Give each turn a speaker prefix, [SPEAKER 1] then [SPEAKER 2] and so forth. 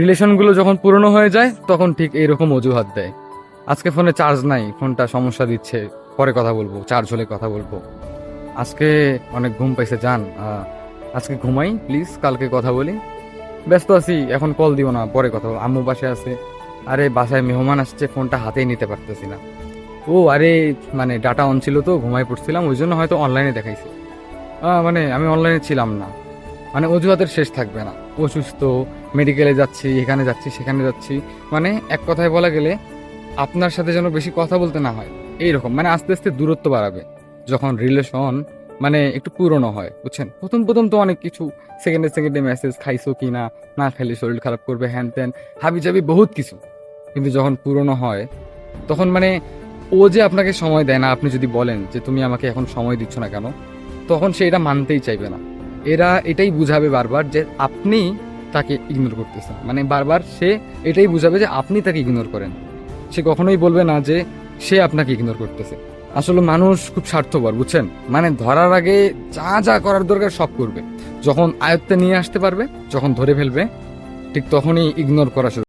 [SPEAKER 1] রিলেশনগুলো যখন পুরনো হয়ে যায় তখন ঠিক এইরকম অজুহাত দেয়। আজকে ফোনে চার্জ নাই, ফোনটা সমস্যা দিচ্ছে, পরে কথা বলবো, চার্জ হলে কথা বলবো। আজকে অনেক ঘুম পাইছে, যান আজকে ঘুমাই প্লিজ, কালকে কথা বলি। ব্যস্ত আছি, এখন কল দিও না, পরে কথা বলবো, আম্মু বাসায় আছে। আরে বাসায় মেহমান আসছে, ফোনটা হাতেই নিতে পারতেছি না। ও আরে, মানে ডাটা অন ছিল তো, ঘুমাই পড়ছিলাম, ওই জন্য হয়তো অনলাইনে দেখাইছে। মানে আমি অনলাইনে ছিলাম না। মানে অজুহাতের শেষ থাকবে না। অসুস্থ, মেডিকেলে যাচ্ছি, এখানে যাচ্ছি, সেখানে যাচ্ছি। মানে এক কথায় বলা গেলে আপনার সাথে যেন বেশি কথা বলতে না হয়, এইরকম। মানে আস্তে আস্তে দূরত্ব বাড়াবে যখন রিলেশন মানে একটু পুরনো হয়, বুঝছেন? প্রথম প্রথম তো অনেক কিছু, সেকেন্ডে সেকেন্ডে মেসেজ, খাইছো কি না, না খাইলে শরীর খারাপ করবে, হ্যান ত্যান, হাবি জাবি বহুত কিছু। কিন্তু যখন পুরনো হয় তখন মানে ও যে আপনাকে সময় দেয় না, আপনি যদি বলেন যে তুমি আমাকে এখন সময় দিচ্ছ না কেন, তখন সে এটা মানতেই চাইবে না। এরা এটাই বুঝাবে বারবার যে আপনি তাকে ইগনোর করতেছেন, মানে বারবার সে এটাই বুঝাবে যে আপনি তাকে ইগনোর করেন। সে কখনোই বলবে না যে সে আপনাকে ইগনোর করতেছে। আসলে মানুষ খুব স্বার্থপর, বুঝছেন? মানে ধরার আগে যা যা করার দরকার সব করবে, যখন আয়ত্তে নিয়ে আসতে পারবে, যখন ধরে ফেলবে, ঠিক তখনই ইগনোর করা শুরু